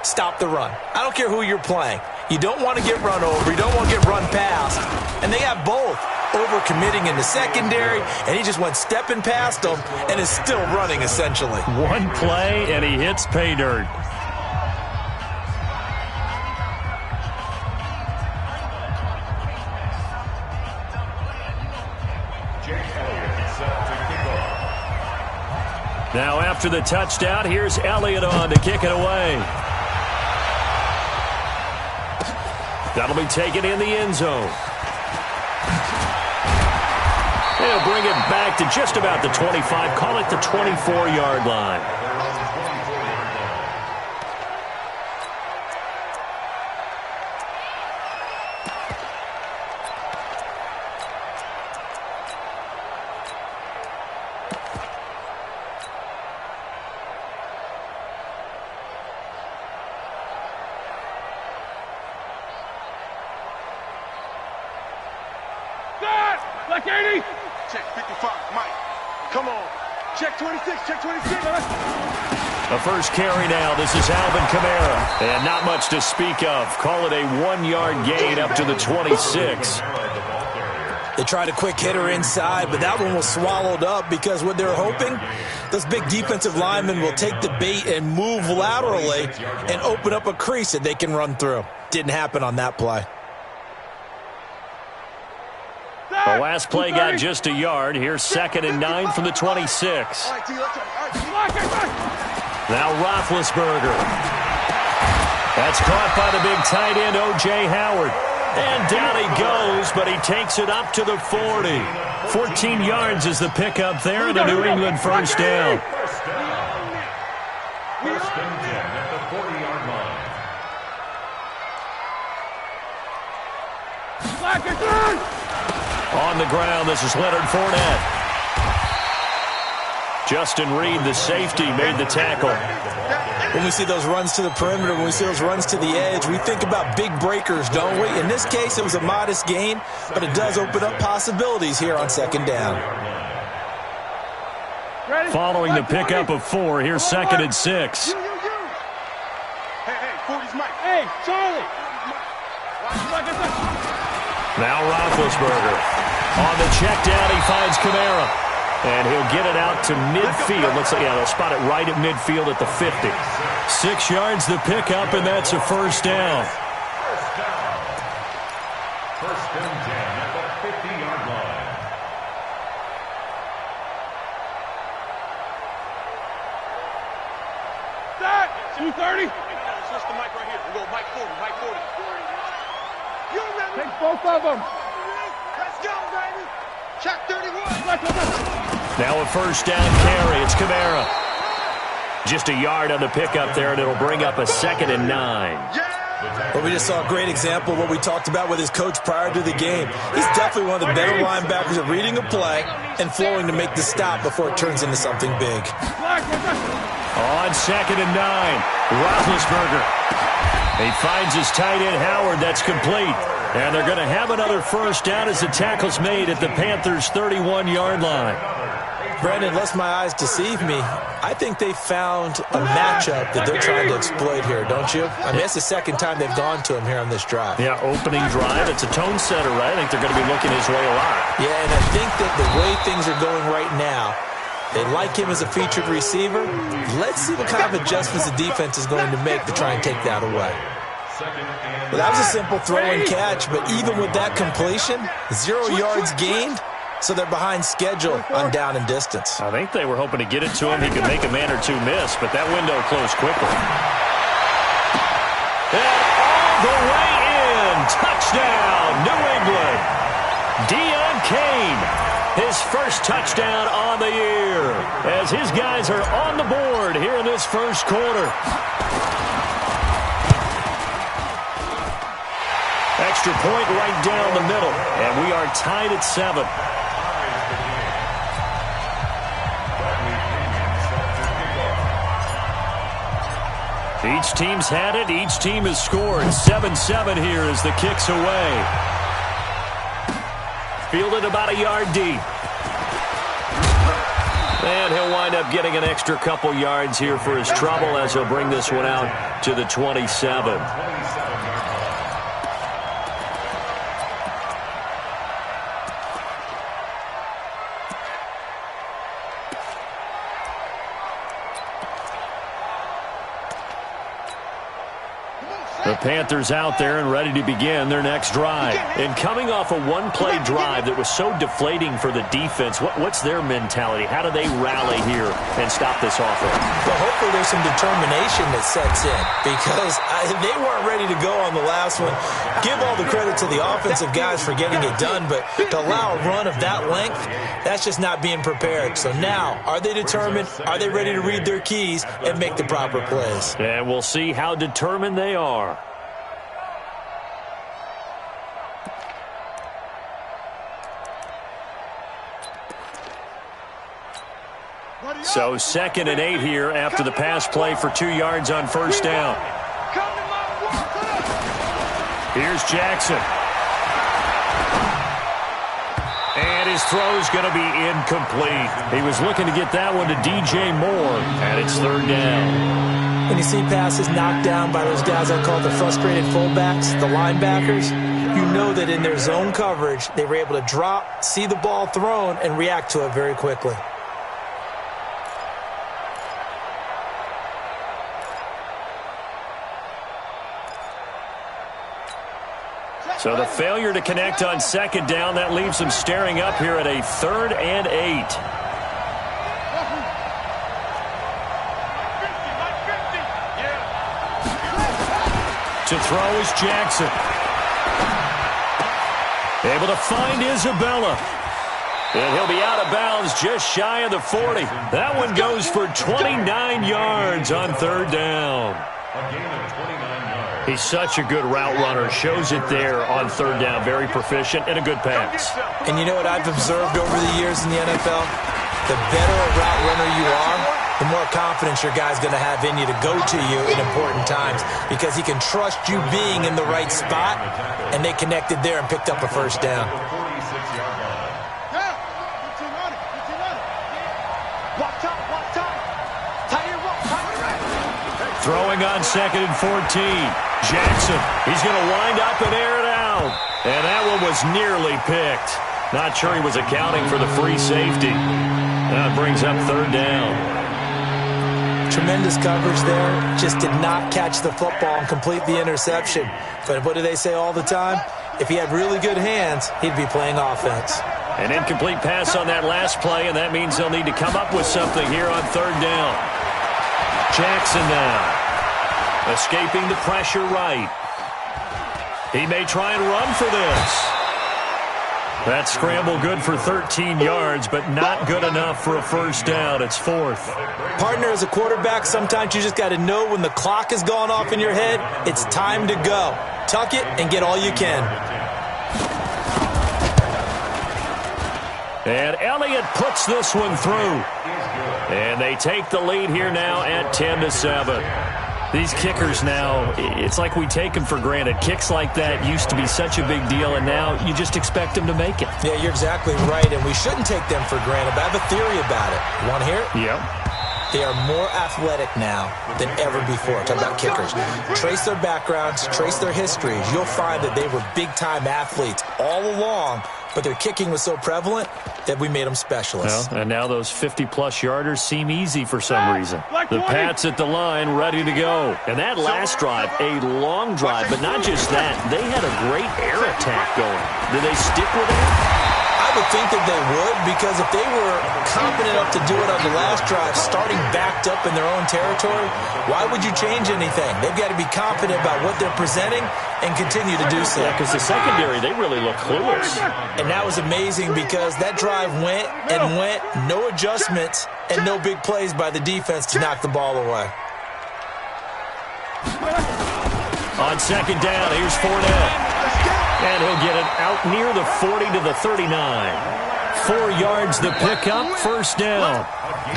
stop the run. I don't care who you're playing. You don't want to get run over. You don't want to get run past. And they have both. Over-committing in the secondary, and he just went stepping past them and is still running, essentially. One play, and he hits pay dirt. Now after the touchdown, here's Elliott on to kick it away. That'll be taken in the end zone. He'll bring it back to just about the 25. Call it the 24-yard line. Black 80. Check 55, Mike. Come on. Check 26, check 26. A first carry now. This is Alvin Kamara. And not much to speak of. Call it a 1-yard gain up to the 26. They tried a quick hitter inside, but that one was swallowed up because what they're hoping, those big defensive linemen will take the bait and move laterally and open up a crease that they can run through. Didn't happen on that play. The last play got just a yard. Here's 2nd and 9 from the 26. Now Roethlisberger. That's caught by the big tight end, O.J. Howard. And down he goes, but he takes it up to the 40. 14 yards is the pickup there, and a New England first down. First and 10 at the 40-yard line. On the ground, this is Leonard Fournette. Justin Reed, the safety, made the tackle. When we see those runs to the perimeter, when we see those runs to the edge, we think about big breakers, don't we? In this case, it was a modest gain, but it does open up possibilities here on 2nd down. Following the pickup of 4, here's 2nd and 6. Hey, 40's Mike. Hey, Charlie. Now Roethlisberger. On the check down, he finds Kamara. And he'll get it out to midfield. Looks like, yeah, they'll spot it right at midfield at the 50. 6 yards the pickup, and that's a first down. First and 10 at the 50-yard line. Start. 230. Switch the mic right here. We go Mike 40, Mike 40. You remember? Take both of them. Let's go, baby. Check 31. Now a first down carry. It's Kamara. Just a yard on the pickup there, and it'll bring up a 2nd and 9. Well, we just saw a great example of what we talked about with his coach prior to the game. He's definitely one of the better linebackers at reading a play and flowing to make the stop before it turns into something big. On 2nd and 9, Roethlisberger. He finds his tight end, Howard. That's complete. And they're going to have another first down as the tackle's made at the Panthers' 31-yard line. Brandon, lest my eyes deceive me, I think they found a matchup that they're trying to exploit here, don't you? I mean, it's the 2nd time they've gone to him here on this drive. Yeah, opening drive. It's a tone setter, right? I think they're going to be looking his way a lot. Yeah, and I think that the way things are going right now, they like him as a featured receiver. Let's see what kind of adjustments the defense is going to make to try and take that away. Well, that was a simple throw and catch, but even with that completion, 0 yards gained, so they're behind schedule on down and distance. I think they were hoping to get it to him. He could make a man or two miss, but that window closed quickly. And all the way in. Touchdown, New England. Deion Kane, his first touchdown on the year, as his guys are on the board here in this first quarter. Extra point right down the middle, and we are tied at 7. Each team's had it. Each team has scored. 7-7 here as the kick's away. Fielded about a yard deep. And he'll wind up getting an extra couple yards here for his trouble as he'll bring this one out to the 27. The Panthers out there and ready to begin their next drive. And coming off a one-play drive that was so deflating for the defense, what's their mentality? How do they rally here and stop this offense? Well, hopefully there's some determination that sets in because they weren't ready to go on the last one. Give all the credit to the offensive guys for getting it done, but to allow a run of that length, that's just not being prepared. So now, are they determined? Are they ready to read their keys and make the proper plays? And we'll see how determined they are. So 2nd and 8 here after the pass play for 2 yards on first down. Here's Jackson. And his throw's going to be incomplete. He was looking to get that one to DJ Moore, and it's 3rd down. When you see passes knocked down by those guys I call the frustrated fullbacks, the linebackers, you know that in their zone coverage, they were able to drop, see the ball thrown, and react to it very quickly. So the failure to connect on 2nd down, that leaves them staring up here at a 3rd and 8. To throw is Jackson. Able to find Isabella. And he'll be out of bounds just shy of the 40. That one goes for 29 yards on 3rd down. He's such a good route runner. Shows it there on 3rd down. Very proficient and a good pass. And you know what I've observed over the years in the NFL? The better a route runner you are, the more confidence your guy's going to have in you to go to you in important times because he can trust you being in the right spot, and they connected there and picked up a first down. Throwing on 2nd and 14. Jackson, he's going to wind up and air it out. And that one was nearly picked. Not sure he was accounting for the free safety. That brings up 3rd down. Tremendous coverage there. Just did not catch the football and complete the interception. But what do they say all the time? If he had really good hands, he'd be playing offense. An incomplete pass on that last play, and that means they'll need to come up with something here on 3rd down. Jackson now. Escaping the pressure right. He may try and run for this. That scramble good for 13 yards, but not good enough for a first down. It's 4th. Partner, as a quarterback, sometimes you just got to know when the clock has gone off in your head, it's time to go. Tuck it and get all you can. And Elliott puts this one through. And they take the lead here now at 10-7. These kickers now, it's like we take them for granted. Kicks like that used to be such a big deal, and now you just expect them to make it. Yeah, you're exactly right, and we shouldn't take them for granted, but I have a theory about it. You want to hear it? Yep. They are more athletic now than ever before. Talk about kickers. Trace their backgrounds, trace their histories. You'll find that they were big-time athletes all along, but their kicking was so prevalent that we made them specialists. Well, and now those 50-plus yarders seem easy for some reason. The Pats at the line, ready to go. And that last drive, a long drive, but not just that. They had a great air attack going. Did they stick with it? I would think that they would, because if they were confident enough to do it on the last drive, starting backed up in their own territory, why would you change anything? They've got to be confident about what they're presenting and continue to do so. Yeah, because the secondary, they really look clueless. And that was amazing because that drive went and went, no adjustments, and no big plays by the defense to knock the ball away. On 2nd down, here's Fournette. And he'll get it out near the 40 to the 39. 4 yards the pickup, first down.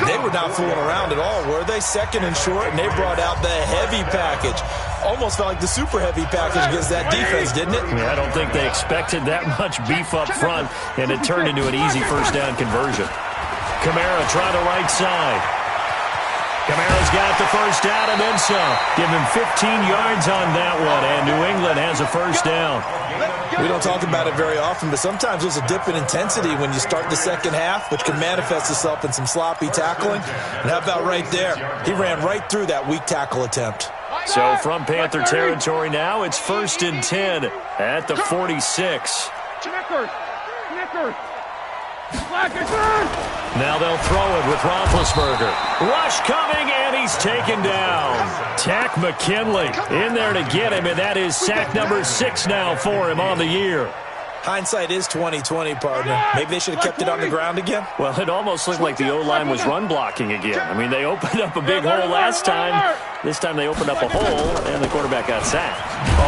They were not fooling around at all, were they? 2nd and short, and they brought out the heavy package. Almost felt like the super heavy package against that defense, didn't it? Yeah, I don't think they expected that much beef up front, and it turned into an easy first down conversion. Kamara trying the right side. Kamara's got the first down and then some. Give him 15 yards on that one, and New England has a first down. We don't talk about it very often, but sometimes there's a dip in intensity when you start the second half, which can manifest itself in some sloppy tackling. And how about right there? He ran right through that weak tackle attempt. So from Panther territory now, it's 1st and 10 at the 46. Snickers. Now they'll throw it with Roethlisberger. Rush coming, and he's taken down. Tack McKinley in there to get him, and that is sack number 6 now for him on the year. Hindsight is 20/20, partner. Maybe they should have kept it on the ground again. Well, it almost looked like the O-line was run blocking again. I mean, they opened up a big hole last time. This time they opened up a hole, and the quarterback got sacked.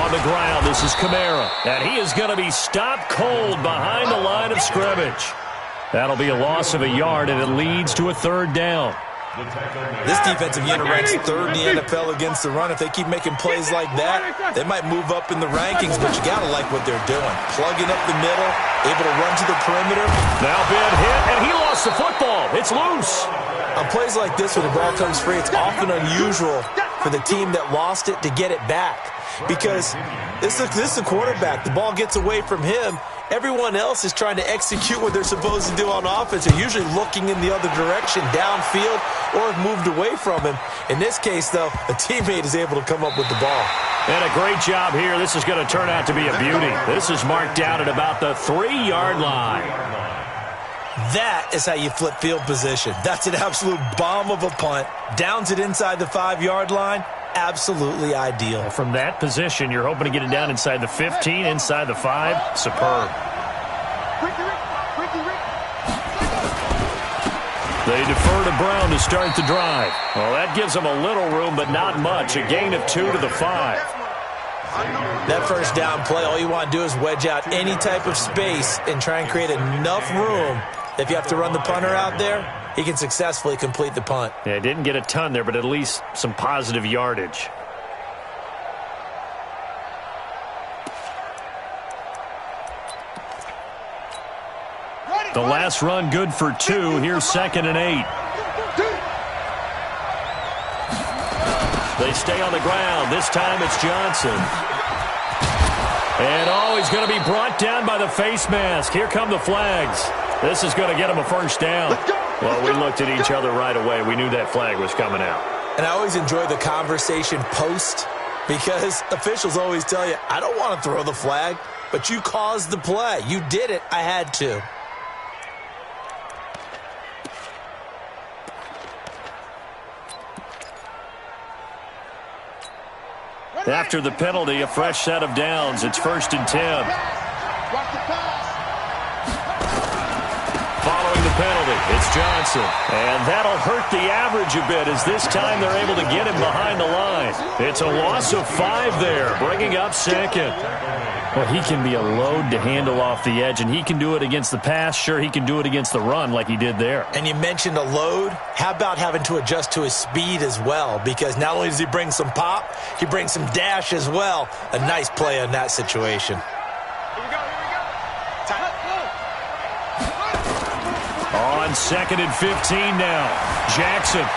On the ground, this is Kamara, and he is going to be stopped cold behind the line of scrimmage. That'll be a loss of a yard, and it leads to a 3rd down. This defensive unit ranks 3rd in the NFL against the run. If they keep making plays like that, they might move up in the rankings, but you got to like what they're doing. Plugging up the middle, able to run to the perimeter. Now been hit, and he lost the football. It's loose. On plays like this where the ball comes free, it's often unusual for the team that lost it to get it back. Because this is the quarterback. The ball gets away from him. Everyone else is trying to execute what they're supposed to do on offense. They're usually looking in the other direction, downfield, or have moved away from him. In this case, though, a teammate is able to come up with the ball. And a great job here. This is going to turn out to be a beauty. This is marked out at about the 3-yard line. That is how you flip field position. That's an absolute bomb of a punt. Downs it inside the 5-yard line. Absolutely ideal. From that position, you're hoping to get it down inside the 15, inside the 5. Superb. They defer to Brown to start the drive. Well, that gives them a little room, but not much. A gain of 2 to the 5. That first down play, all you want to do is wedge out any type of space and try and create enough room. If you have to run the punter out there, he can successfully complete the punt. Yeah, didn't get a ton there, but at least some positive yardage. The last run good for 2. Here's 2nd and 8. They stay on the ground. This time it's Johnson. And he's going to be brought down by the face mask. Here come the flags. This is going to get him a first down. Well, we looked at each other right away. We knew that flag was coming out. And I always enjoy the conversation post because officials always tell you, I don't want to throw the flag, but you caused the play. You did it. I had to. After the penalty, a fresh set of downs. It's 1st and 10. Following the penalty, it's Johnson. And that'll hurt the average a bit as this time they're able to get him behind the line. It's a loss of 5 there, bringing up 2nd. Well, he can be a load to handle off the edge, and he can do it against the pass. Sure, he can do it against the run like he did there. And you mentioned a load. How about having to adjust to his speed as well? Because not only does he bring some pop, he brings some dash as well. A nice play on that situation. On 2nd and 15 now. Jackson.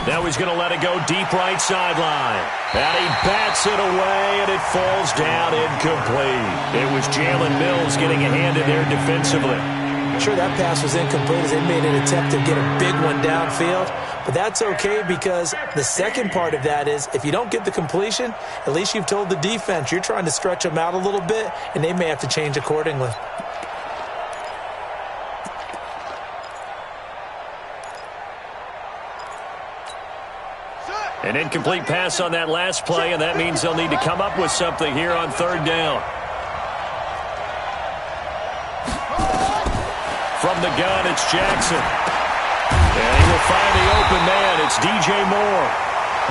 Now he's going to let it go deep right sideline. And he bats it away, and it falls down incomplete. It was Jalen Mills getting a hand in there defensively. Sure, that pass was incomplete as they made an attempt to get a big one downfield. But that's okay because the second part of that is if you don't get the completion, at least you've told the defense you're trying to stretch them out a little bit, and they may have to change accordingly. An incomplete pass on that last play, and that means they'll need to come up with something here on 3rd down. From the gun, it's Jackson. And he will find the open man. It's DJ Moore.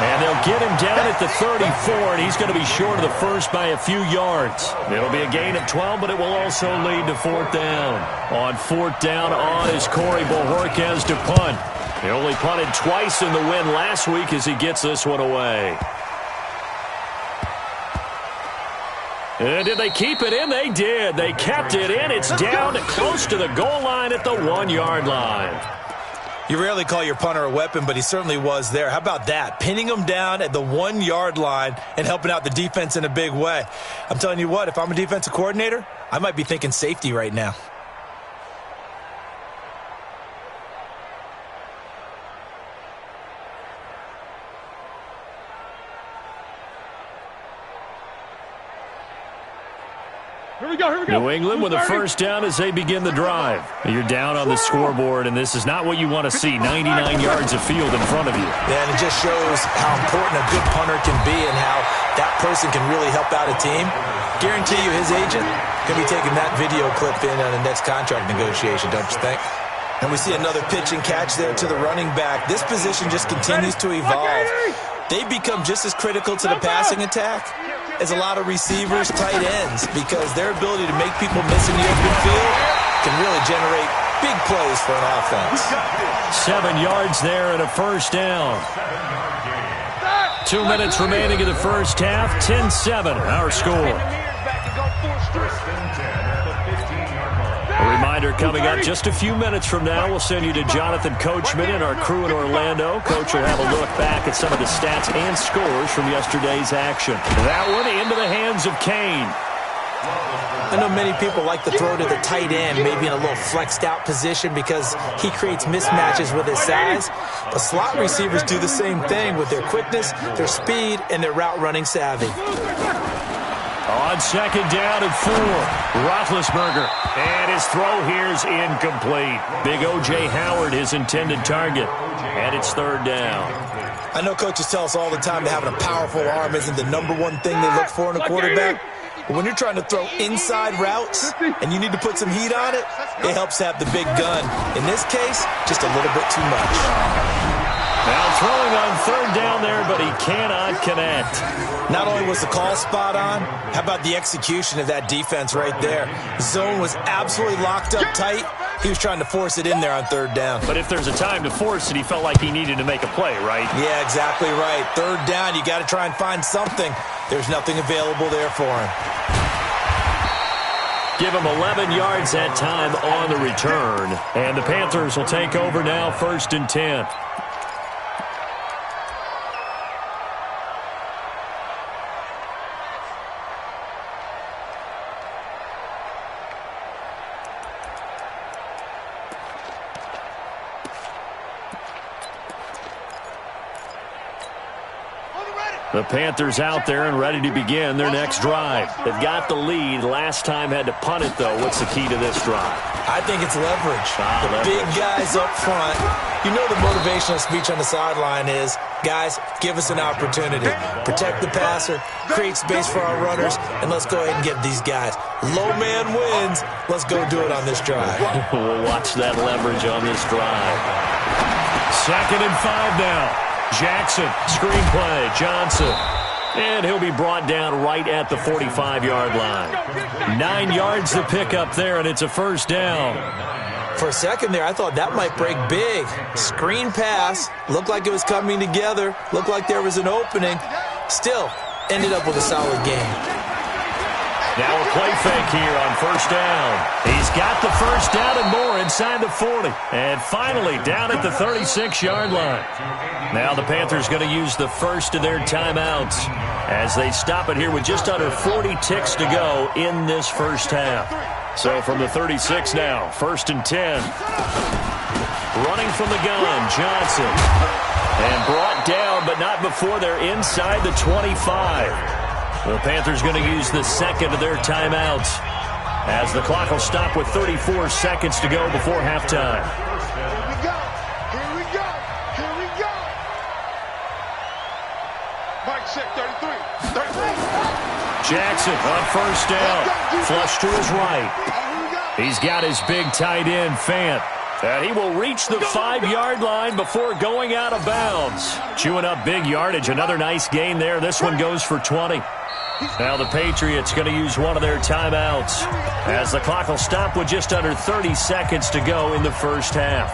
And they'll get him down at the 34, and he's going to be short of the first by a few yards. It'll be a gain of 12, but it will also lead to 4th down. On 4th down is Corey Bojorquez to punt. He only punted twice in the win last week as he gets this one away. And did they keep it in? They did. They kept it in. It's down close to the goal line at the 1-yard line. You rarely call your punter a weapon, but he certainly was there. How about that? Pinning him down at the 1-yard line and helping out the defense in a big way. I'm telling you what, if I'm a defensive coordinator, I might be thinking safety right now. New England with a first down as they begin the drive. You're down on the scoreboard, and this is not what you want to see, 99 yards of field in front of you. Yeah, and it just shows how important a good punter can be and how that person can really help out a team. Guarantee you his agent can be taking that video clip in on the next contract negotiation, don't you think? And we see another pitch and catch there to the running back. This position just continues to evolve. They become just as critical to the passing attack as a lot of receivers, tight ends, because their ability to make people miss in the open field can really generate big plays for an offense. 7 yards there and a first down. 2 minutes remaining in the first half. 10-7, our score. A reminder coming up just a few minutes from now. We'll send you to Jonathan Coachman and our crew in Orlando. Coach will have a look back at some of the stats and scores from yesterday's action. That one into the hands of Kane. I know many people like to throw to the tight end, maybe in a little flexed out position because he creates mismatches with his size. But slot receivers do the same thing with their quickness, their speed, and their route running savvy. On second down and 4, Roethlisberger. And his throw here's incomplete. Big O.J. Howard, his intended target. And it's third down. I know coaches tell us all the time that having a powerful arm isn't the #1 thing they look for in a quarterback. But when you're trying to throw inside routes and you need to put some heat on it, it helps have the big gun. In this case, just a little bit too much. Now throwing on third down there, but he cannot connect. Not only was the call spot on, how about the execution of that defense right there? Zone was absolutely locked up tight. He was trying to force it in there on third down. But if there's a time to force it, he felt like he needed to make a play, right? Yeah, exactly right. Third down, you got to try and find something. There's nothing available there for him. Give him 11 yards that time on the return. And the Panthers will take over now, 1st and 10. The Panthers out there and ready to begin their next drive. They've got the lead. Last time had to punt it, though. What's the key to this drive? I think it's leverage. The big guys up front. You know the motivational speech on the sideline is, guys, give us an opportunity. Protect the passer, create space for our runners, and let's go ahead and get these guys. Low man wins. Let's go do it on this drive. We'll watch that leverage on this drive. 2nd and 5 now. Jackson, screenplay, Johnson. And he'll be brought down right at the 45-yard line. 9 yards to pick up there, and it's a first down. For a second there, I thought that might break big. Screen pass, looked like it was coming together, looked like there was an opening. Still, ended up with a solid game. Now a play fake here on first down. He's got the first down and more inside the 40. And finally down at the 36-yard line. Now the Panthers going to use the first of their timeouts as they stop it here with just under 40 ticks to go in this first half. So from the 36 now, 1st and 10. Running from the gun, Johnson. And brought down, but not before they're inside the 25. The Panthers going to use the second of their timeouts as the clock will stop with 34 seconds to go before halftime. Here we go. Here we go. Here we go. Mike check 33. 33. Jackson on first down. Flush to his right. He's got his big tight end, Fant. And he will reach the 5-yard line before going out of bounds. Chewing up big yardage. Another nice gain there. This one goes for 20. Now the Patriots going to use one of their timeouts as the clock will stop with just under 30 seconds to go in the first half.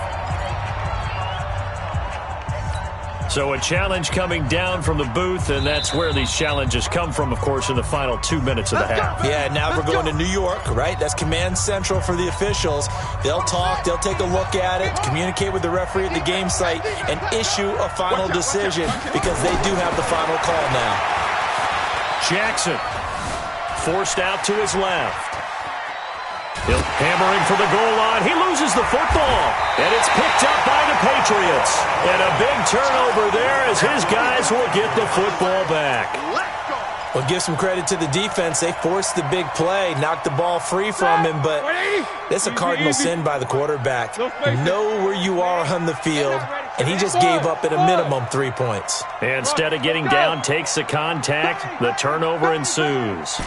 So a challenge coming down from the booth, and that's where these challenges come from, of course, in the final 2 minutes of the half. Yeah, now we're going to New York, right? That's command central for the officials. They'll talk, they'll take a look at it, communicate with the referee at the game site, and issue a final decision because they do have the final call now. Jackson forced out to his left. He'll hammering for the goal line. He loses the football, and it's picked up by the Patriots. And a big turnover there as his guys will get the football back. Well, give some credit to the defense. They forced the big play, knocked the ball free from him, but that's a cardinal sin by the quarterback. Know where you are on the field, and he just gave up at a minimum 3 points. Instead of getting down, takes the contact. The turnover ensues.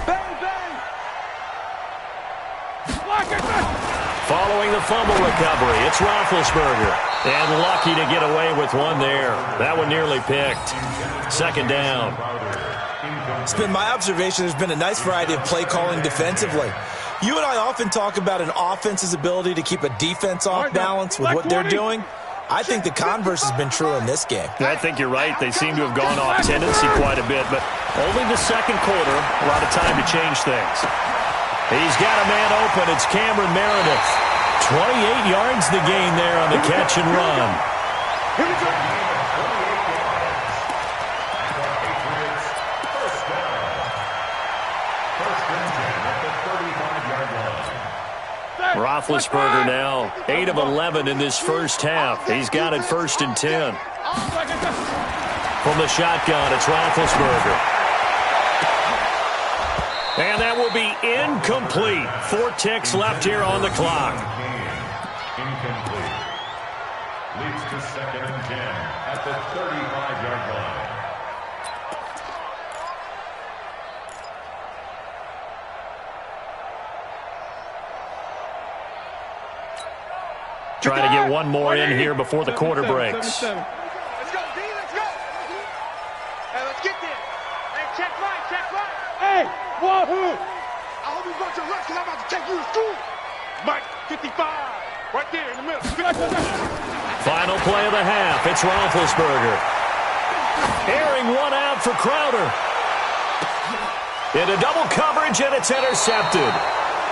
Following the fumble recovery, it's Roethlisberger. And lucky to get away with one there. That one nearly picked. Second down. It's been my observation there's been a nice variety of play calling defensively. You and I often talk about an offense's ability to keep a defense off balance with what they're doing. I think the converse has been true in this game. I think you're right. They seem to have gone off tendency quite a bit, but only the second quarter, a lot of time to change things. He's got a man open. It's Cameron Meredith. 28 yards the gain there on the catch and run. Here we go. Roethlisberger now 8 of 11 in this first half. He's got it 1st and 10. From the shotgun, it's Roethlisberger. And that will be incomplete. 4 ticks left here on the clock. Incomplete. Leads to 2nd and 10 at the 35-yard line. Trying to get one more in here before the quarter breaks. Let's go, D, let's go. Hey, let's get there. Hey, check right. Hey, wahoo. I hope you brought your lunch because I'm about to take you to school. Mike, 55, right there in the middle. Final play of the half. It's Roethlisberger. Airing one out for Crowder. Into double coverage, and it's intercepted.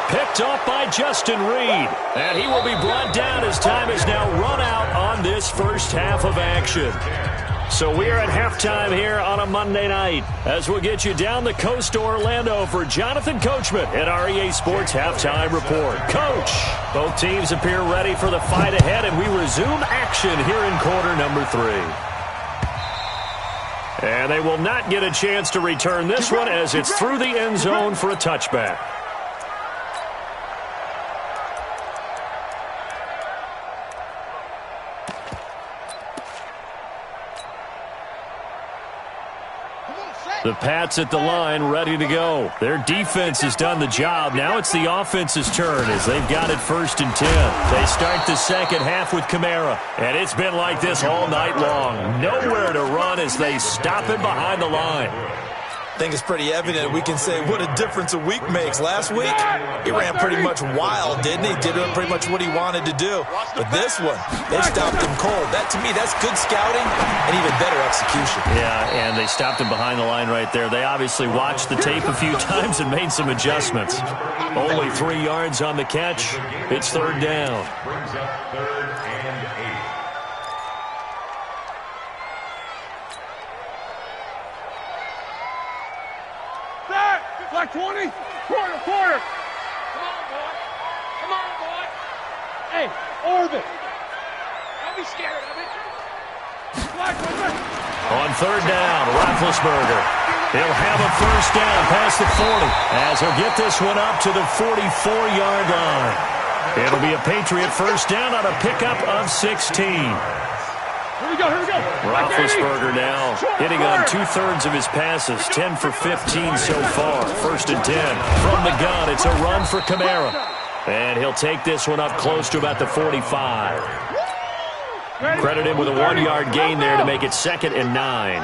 Picked off by Justin Reed. And he will be brought down as time is now run out on this first half of action. So we are at halftime here on a Monday night as we'll get you down the coast to Orlando for Jonathan Coachman at our EA Sports Halftime Report. Coach, both teams appear ready for the fight ahead, and we resume action here in quarter number 3. And they will not get a chance to return this one as it's through the end zone for a touchback. The Pats at the line, ready to go. Their defense has done the job. Now it's the offense's turn as they've got it 1st and 10. They start the second half with Kamara, and it's been like this all night long. Nowhere to run as they stop him behind the line. I think it's pretty evident we can say what a difference a week makes. Last week, he ran pretty much wild, didn't he? Did pretty much what he wanted to do. But this one, they stopped him cold. That, to me, that's good scouting and even better execution. Yeah, and they stopped him behind the line right there. They obviously watched the tape a few times and made some adjustments. Only 3 yards on the catch. It's 3rd down. Brings up 3rd and 8. Like 20, quarter. Come on, boy. Hey, orbit. Don't be scared of it. On 3rd down, Roethlisberger. He'll have a 1st down past the 40 as he'll get this one up to the 44-yard line. It'll be a Patriot 1st down on a pickup of 16. Here we go. Roethlisberger now hitting on 2/3 of his passes, 10 for 15 so far. 1st and 10. From the gun, it's a run for Kamara. And he'll take this one up close to about the 45. Credit him with a 1-yard gain there to make it 2nd and 9.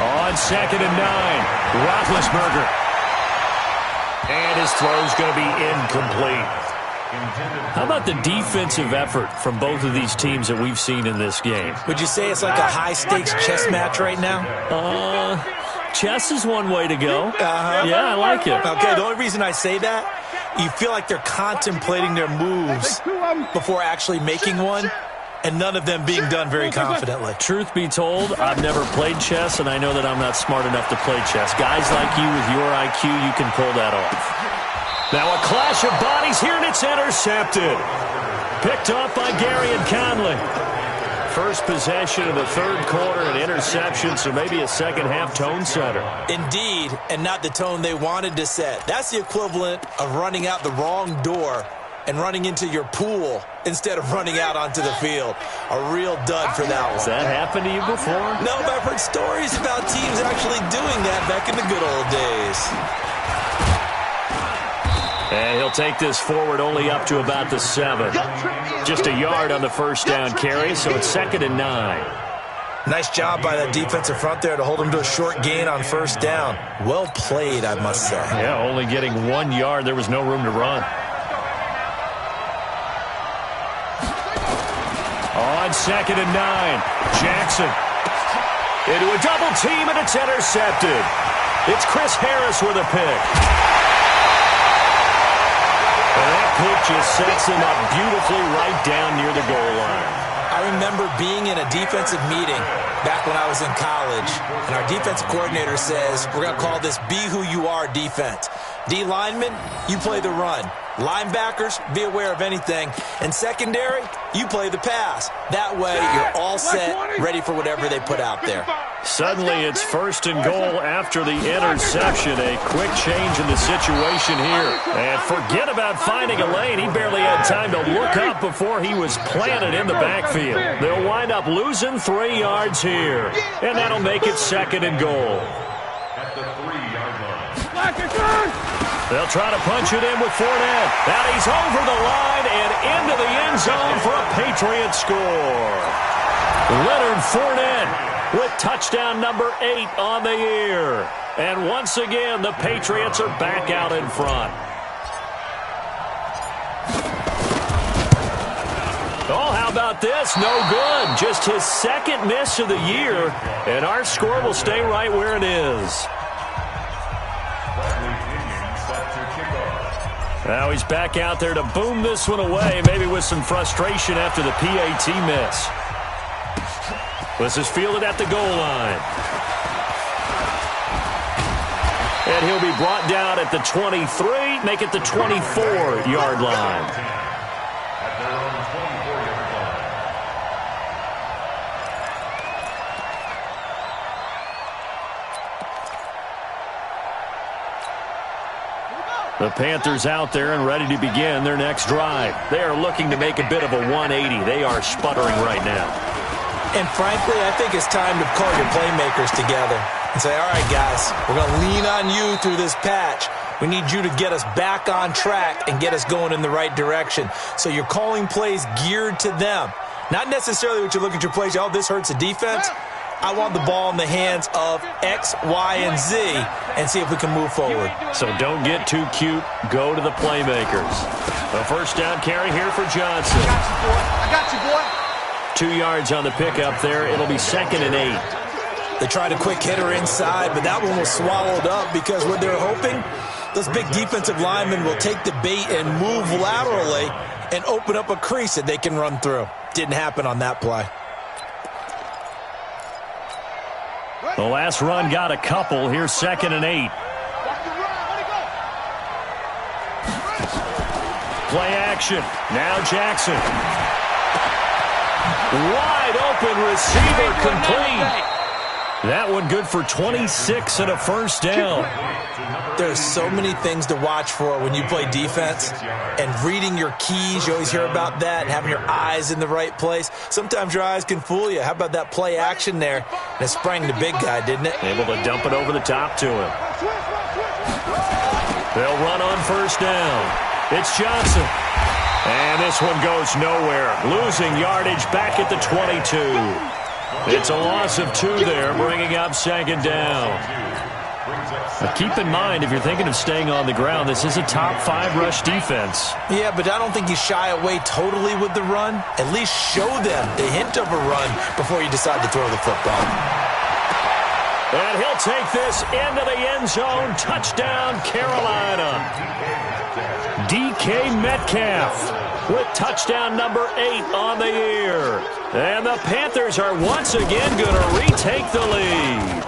On 2nd and 9, Roethlisberger. And his throw's going to be incomplete. How about the defensive effort from both of these teams that we've seen in this game? Would you say it's like a high-stakes chess match right now? Chess is one way to go. Yeah, I like it. Okay, the only reason I say that, you feel like they're contemplating their moves before actually making one, and none of them being done very confidently. Truth be told, I've never played chess, and I know that I'm not smart enough to play chess. Guys like you with your IQ, you can pull that off. Now a clash of bodies here, and it's intercepted. Picked off by Gary and Conley. First possession of the third quarter, an interception, so maybe a second-half tone setter. Indeed, and not the tone they wanted to set. That's the equivalent of running out the wrong door and running into your pool instead of running out onto the field. A real dud for that one. Has that happened to you before? No, but I've heard stories about teams actually doing that back in the good old days. And he'll take this forward only up to about the 7. Just a yard on the first down carry, so it's 2nd and 9. Nice job by that defensive front there to hold him to a short gain on first down. Well played, I must say. Yeah, only getting 1 yard. There was no room to run. On 2nd and 9, Jackson into a double team, and it's intercepted. It's Chris Harris with a pick. And that pick just sets him up beautifully right down near the goal line. I remember being in a defensive meeting back when I was in college, and our defensive coordinator says, we're going to call this Be Who You Are defense. D linemen, you play the run. Linebackers, be aware of anything. And secondary, you play the pass. That way, you're all set, ready for whatever they put out there. Suddenly, it's 1st and goal after the interception. A quick change in the situation here. And forget about finding a lane. He barely had time to look up before he was planted in the backfield. They'll wind up losing 3 yards here. And that'll make it 2nd and goal. At the 3-yard line. They'll try to punch it in with Fournette. Now he's over the line and into the end zone for a Patriot score. Leonard Fournette with touchdown number 8 on the year. And once again, the Patriots are back out in front. Oh, how about this? No good. Just his 2nd miss of the year. And our score will stay right where it is. Now he's back out there to boom this one away, maybe with some frustration after the PAT miss. This is fielded at the goal line. And he'll be brought down at the 23, make it the 24-yard line. At their own 24-yard line. The Panthers out there and ready to begin their next drive. They are looking to make a bit of a 180. They are sputtering right now. And frankly, I think it's time to call your playmakers together and say, all right, guys, we're going to lean on you through this patch. We need you to get us back on track and get us going in the right direction. So you're calling plays geared to them. Not necessarily what you look at your plays, oh, this hurts the defense. I want the ball in the hands of X, Y, and Z and see if we can move forward. So don't get too cute. Go to the playmakers. A first down carry here for Johnson. I got you, boy. 2 yards on the pickup there. It'll be 2nd and 8. They tried a quick hitter inside, but that one was swallowed up because what they're hoping, those big defensive linemen will take the bait and move laterally and open up a crease that they can run through. Didn't happen on that play. The last run got a couple. Here's 2nd and 8. Play action. Now Jackson. Wide open receiver complete. That one good for 26 and a first down. There's so many things to watch for when you play defense. And reading your keys, you always hear about that, and having your eyes in the right place. Sometimes your eyes can fool you. How about that play action there? And it sprang the big guy, didn't it? Able to dump it over the top to him. They'll run on first down. It's Johnson. And this one goes nowhere. Losing yardage back at the 22. It's a loss of 2 there, bringing up 2nd down. Now keep in mind, if you're thinking of staying on the ground, this is a top 5 rush defense. Yeah, but I don't think you shy away totally with the run. At least show them the hint of a run before you decide to throw the football. And he'll take this into the end zone. Touchdown, Carolina. DK Metcalf with touchdown number 8 on the year. And the Panthers are once again going to retake the lead.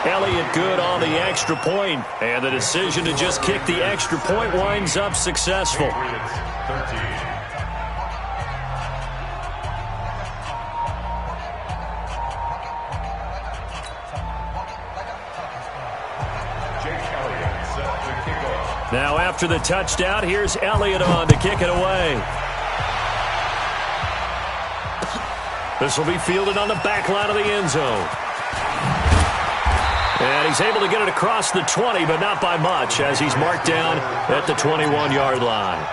Elliott good on the extra point, and the decision to just kick the extra point winds up successful. Now after the touchdown, here's Elliott on to kick it away. This will be fielded on the back line of the end zone. And he's able to get it across the 20, but not by much, as he's marked down at the 21-yard line.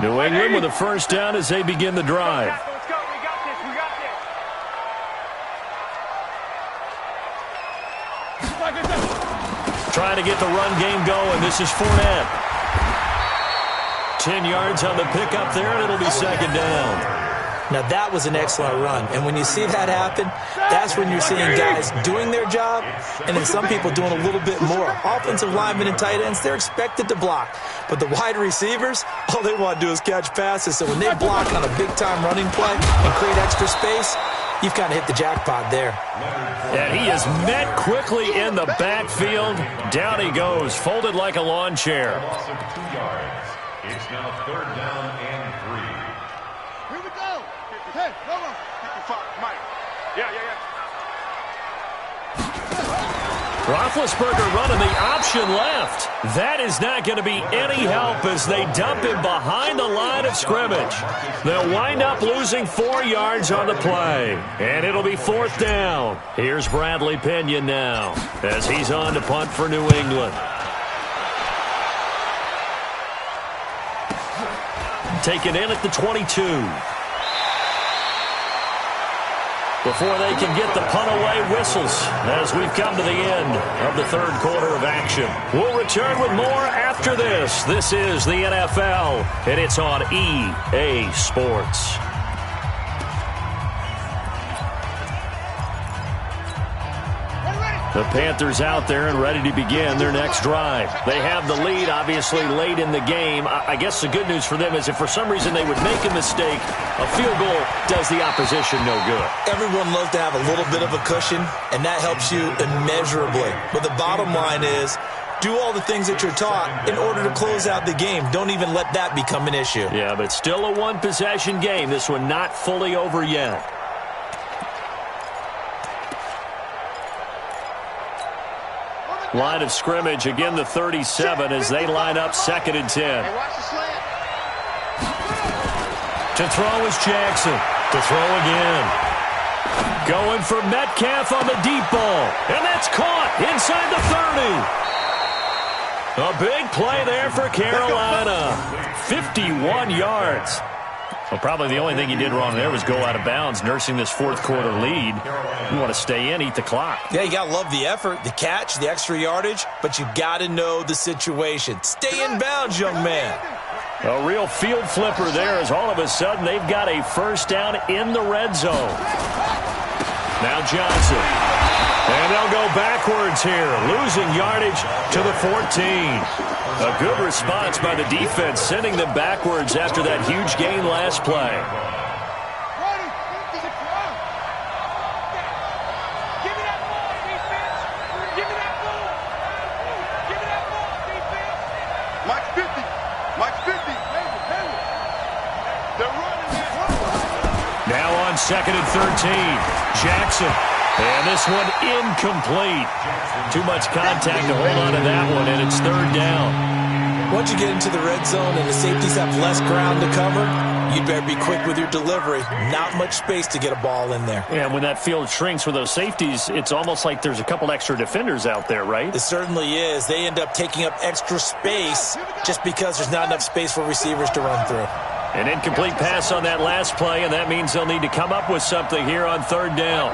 New England with a first down as they begin the drive. Let's go. We got this. We got this. Trying to get the run game going. This is Fournette. 10 yards on the pickup there, and it'll be second down. Now, that was an excellent run. And when you see that happen, that's when you're seeing guys doing their job and then some people doing a little bit more. Offensive linemen and tight ends, they're expected to block. But the wide receivers, all they want to do is catch passes. So when they block on a big-time running play and create extra space, you've kind of hit the jackpot there. And he is met quickly in the backfield. Down he goes, folded like a lawn chair. It's now third down and 3. Here we go. Hey, hold on. 55, Mike. Yeah. Roethlisberger running the option left. That is not going to be any help as they dump him behind the line of scrimmage. They'll wind up losing 4 yards on the play, and it'll be fourth down. Here's Bradley Pinion now as he's on to punt for New England. Taken in at the 22. Before they can get the punt away, whistles as we've come to the end of the third quarter of action. We'll return with more after this. This is the NFL, and it's on EA Sports. The Panthers out there and ready to begin their next drive. They have the lead, obviously, late in the game. I guess the good news for them is if for some reason they would make a mistake, a field goal does the opposition no good. Everyone loves to have a little bit of a cushion, and that helps you immeasurably. But the bottom line is, do all the things that you're taught in order to close out the game. Don't even let that become an issue. Yeah, but still a one-possession game. This one not fully over yet. Line of scrimmage, again the 37 as they line up 2nd and 10. Hey, watch the slant. To throw is Jackson. To throw again. Going for Metcalf on the deep ball. And that's caught inside the 30. A big play there for Carolina. 51 yards. Well, probably the only thing he did wrong there was go out of bounds, nursing this fourth quarter lead. You want to stay in, eat the clock. Yeah, you got to love the effort, the catch, the extra yardage, but you got to know the situation. Stay in bounds, young man. A real field flipper there as all of a sudden they've got a first down in the red zone. Now Johnson. And they'll go backwards here, losing yardage to the 14. A good response by the defense, sending them backwards after that huge gain last play. Give me that ball, defense. Give me that ball. Give me that ball, defense. Mike 50. Mike 50. They're running, man. Now on 2nd and 13. Jackson. And this one incomplete. Too much contact to hold on to that one, and it's third down. Once you get into the red zone and the safeties have less ground to cover, You better be quick with your delivery. Not much space to get a ball in there. Yeah, when that field shrinks with those safeties, it's almost like there's a couple extra defenders out there, right? It certainly is. They end up taking up extra space just because there's not enough space for receivers to run through. An incomplete pass on that last play, and that means they'll need to come up with something here on third down.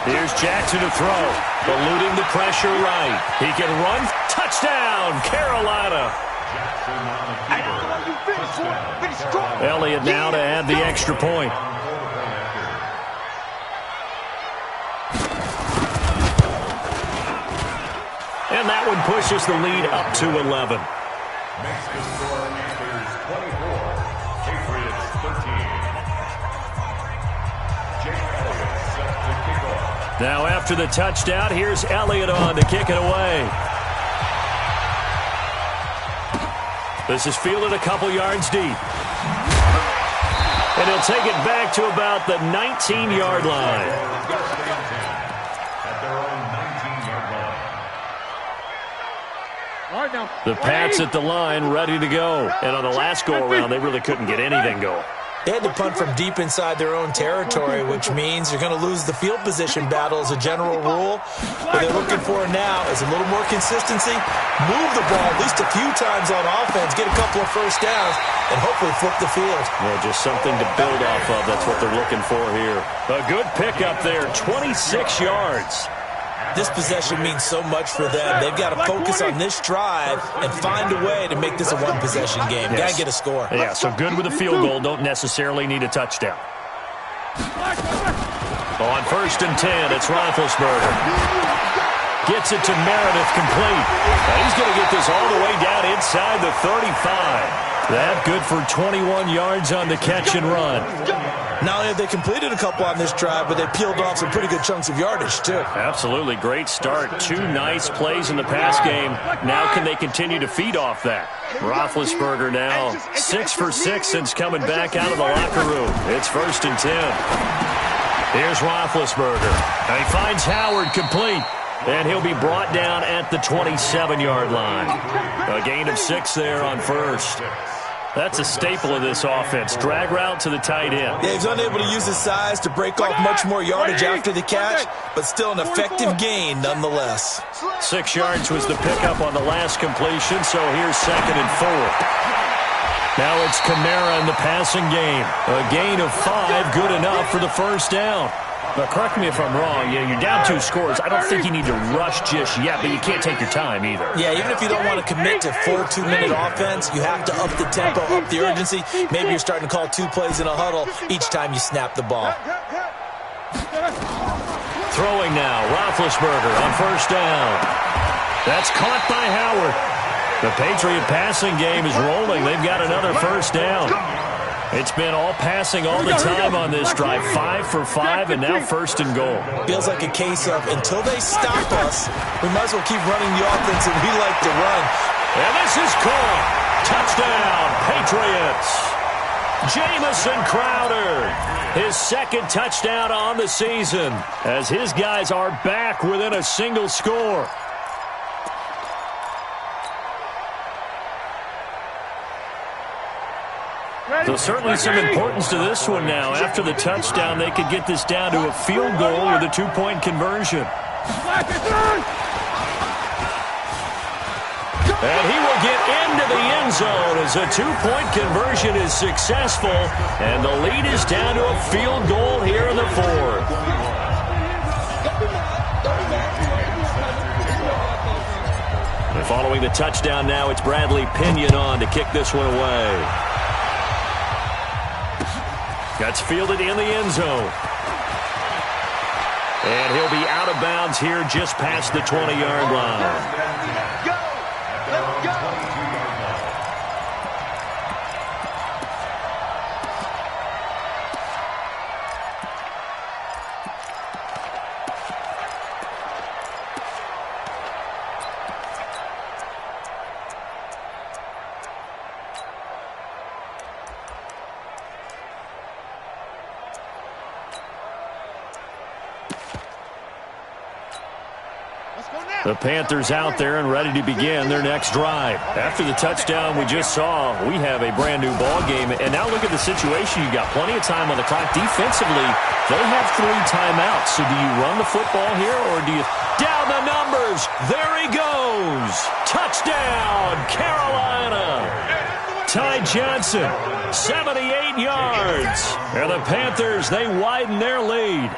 Here's Jackson to throw. Eluding the pressure right. He can run. Touchdown, Carolina. Elliott now to add the extra point. And that one pushes the lead up to 11. Makes the score Panthers 24, Patriots 13. Jake Elliott set to kick off. Now after the touchdown, here's Elliott on to kick it away. This is fielded a couple yards deep. And he'll take it back to about the 19-yard line. At their own 19-yard line. The Pats at the line, ready to go. And on the last go-around, they really couldn't get anything going. They had to punt from deep inside their own territory, which means you're going to lose the field position battle as a general rule. What they're looking for now is a little more consistency, move the ball at least a few times on offense, get a couple of first downs, and hopefully flip the field. Yeah, just something to build off of. That's what they're looking for here. A good pickup there, 26 yards. This possession means so much for them. They've got to focus on this drive and find a way to make this a one-possession game. Yes. Got to get a score. Yeah, so good with a field goal. Don't necessarily need a touchdown. On 1st and 10, it's Roethlisberger. Gets it to Meredith complete. And he's going to get this all the way down inside the 35. That good for 21 yards on the catch and run. Not only have they completed a couple on this drive, but they peeled off some pretty good chunks of yardage, too. Absolutely. Great start. 2 nice plays in the pass game. Now can they continue to feed off that? Roethlisberger now 6 for 6 since coming back out of the locker room. It's 1st and 10. Here's Roethlisberger. And he finds Howard complete. And he'll be brought down at the 27-yard line. A gain of 6 there on 1st. That's a staple of this offense. Drag route to the tight end. Yeah, he's unable to use his size to break off much more yardage after the catch, but still an effective gain nonetheless. 6 yards was the pickup on the last completion, so here's 2nd and 4. Now it's Kamara in the passing game. A gain of 5, good enough for the first down. Now, correct me if I'm wrong. Yeah, you're down 2 scores. I don't think you need to rush just yet, but you can't take your time either. Yeah, even if you don't want to commit to full 2-minute offense, you have to up the tempo, up the urgency. Maybe you're starting to call 2 plays in a huddle each time you snap the ball. Throwing now, Roethlisberger on 1st down. That's caught by Howard. The Patriot passing game is rolling. They've got another first down. It's been all passing all the time on this drive. 5 for 5, and now 1st and goal. Feels like a case of until they stop us, we might as well keep running the offense that we like to run. And this is caught. Touchdown, Patriots. Jamison Crowder, his 2nd touchdown on the season, as his guys are back within a single score. So certainly some importance to this one now. After the touchdown, they could get this down to a field goal with a 2-point conversion. And he will get into the end zone as a 2-point conversion is successful. And the lead is down to a field goal here in the 4th. And following the touchdown now, it's Bradley Pinion on to kick this one away. That's fielded in the end zone. And he'll be out of bounds here just past the 20-yard line. Go! Let's go! The Panthers out there and ready to begin their next drive. After the touchdown we just saw, we have a brand new ball game. And now look at the situation. You got plenty of time on the clock. Defensively, they have 3 timeouts. So do you run the football here or do you... Down the numbers. There he goes. Touchdown, Carolina. Ty Johnson, 78 yards. And the Panthers, they widen their lead.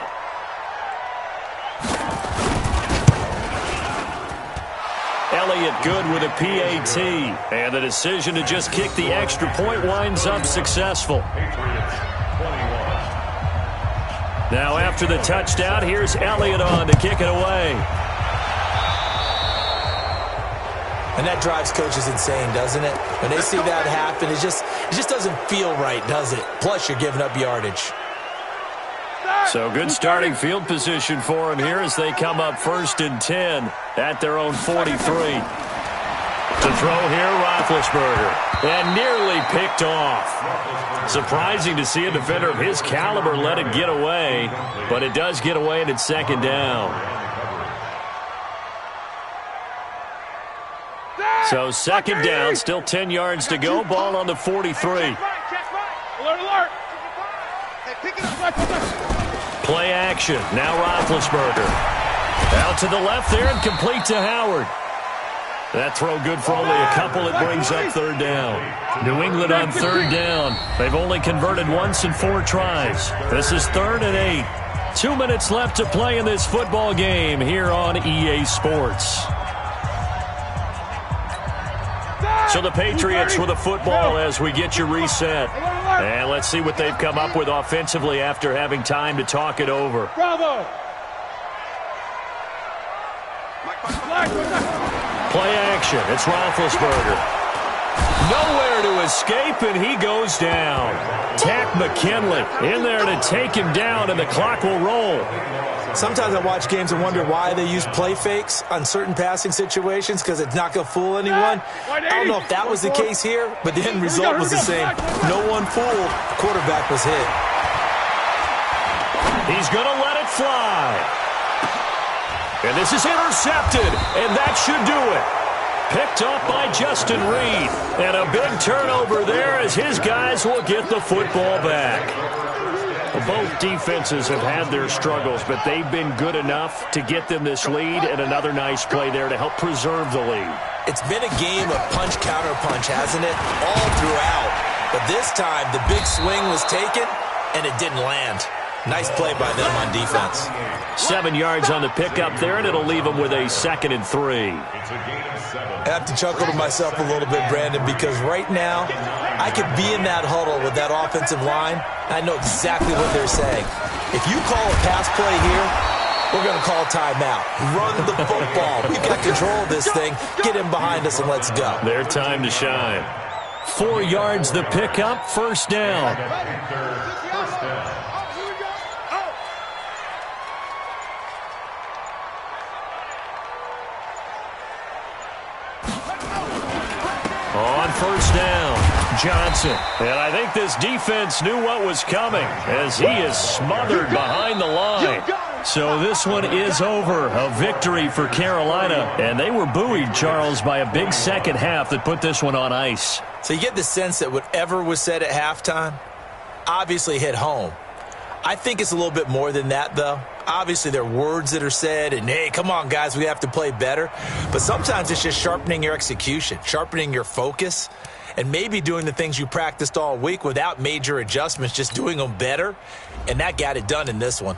Elliott good with a PAT. And the decision to just kick the extra point winds up successful. Now after the touchdown, here's Elliott on to kick it away. And that drives coaches insane, doesn't it? When they see that happen, it just doesn't feel right, does it? Plus, you're giving up yardage. So good starting field position for them here as they come up 1st and 10 at their own 43. To throw here, Roethlisberger. And nearly picked off. Surprising to see a defender of his caliber let it get away, but it does get away and it's 2nd down. So 2nd down, still 10 yards to go. Ball on the 43. Alert, alert. Hey, pick it up. Play action. Now Roethlisberger. Out to the left there and complete to Howard. That throw good for only a couple. It brings up 3rd down. New England on 3rd down. They've only converted once in 4 tries. This is 3rd and 8. 2 minutes left to play in this football game here on EA Sports. So the Patriots with the football as we get you reset. And let's see what they've come up with offensively after having time to talk it over. Bravo. Play action. It's Roethlisberger. Nowhere to escape, and he goes down. Tack McKinley in there to take him down, and the clock will roll. Sometimes I watch games and wonder why they use play fakes on certain passing situations because it's not going to fool anyone. I don't know if that was the case here, but the end result was the same. No one fooled. Quarterback was hit. He's going to let it fly. And this is intercepted, and that should do it. Picked off by Justin Reed. And a big turnover there as his guys will get the football back. Both defenses have had their struggles, but they've been good enough to get them this lead, and another nice play there to help preserve the lead. It's been a game of punch-counter-punch, hasn't it? All throughout. But this time, the big swing was taken, and it didn't land. Nice play by them on defense. 7 yards on the pickup there, and it'll leave them with a 2nd and 3. I have to chuckle to myself a little bit, Brandon, because right now, I could be in that huddle with that offensive line. I know exactly what they're saying. If you call a pass play here, we're going to call timeout. Run the football. We've got control of this thing. Get him behind us and let's go. Their time to shine. 4 yards the pickup, 1st down. On 1st down, Johnson. And I think this defense knew what was coming as he is smothered behind the line. So this one is over. A victory for Carolina. And they were buoyed, Charles, by a big second half that put this one on ice. So you get the sense that whatever was said at halftime obviously hit home. I think it's a little bit more than that, though. Obviously, there are words that are said, and, hey, come on, guys, we have to play better. But sometimes it's just sharpening your execution, sharpening your focus, and maybe doing the things you practiced all week without major adjustments, just doing them better. And that got it done in this one.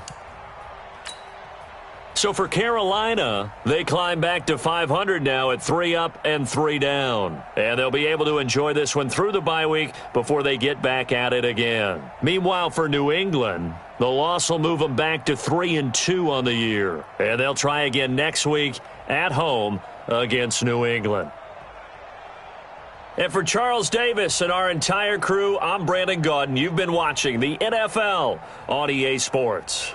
So for Carolina, they climb back to 500 now at 3 up and 3 down. And they'll be able to enjoy this one through the bye week before they get back at it again. Meanwhile, for New England, the loss will move them back to 3-2 on the year. And they'll try again next week at home against New England. And for Charles Davis and our entire crew, I'm Brandon Gaudin. You've been watching the NFL on EA Sports.